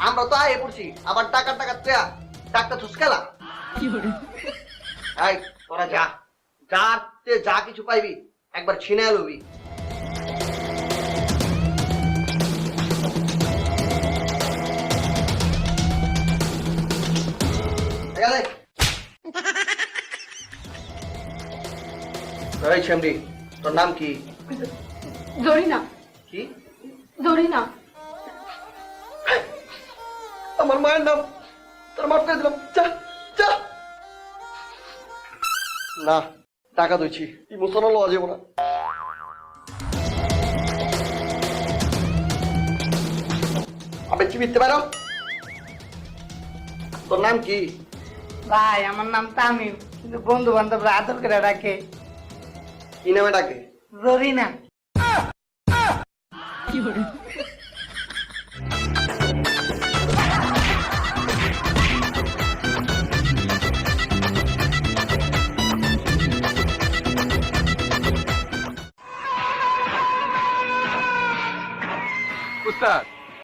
আমরা তো আয়ে পড়ছি আবার টাকা টাকা দেয়া ডাক্তার থুসকালা এই তোরা যা যাতে যা কিছু পাইবি একবার ছিনে লবি এই শ্যামলি তোর নাম কি জরিনা কি জরিনা আমার মায়ের নাম তোর মাফ করে দিলাম যা যা না টাকা দইছি ইমোশনাল হওয়া যাবো না আবে চিবিতে পারো তোর নাম কি ভাই আমার নাম তামিম কিন্তু বন্ধু বান্ধবরা আদর করে রাখে কি নামে ডাকে জরিনা উস্তাদ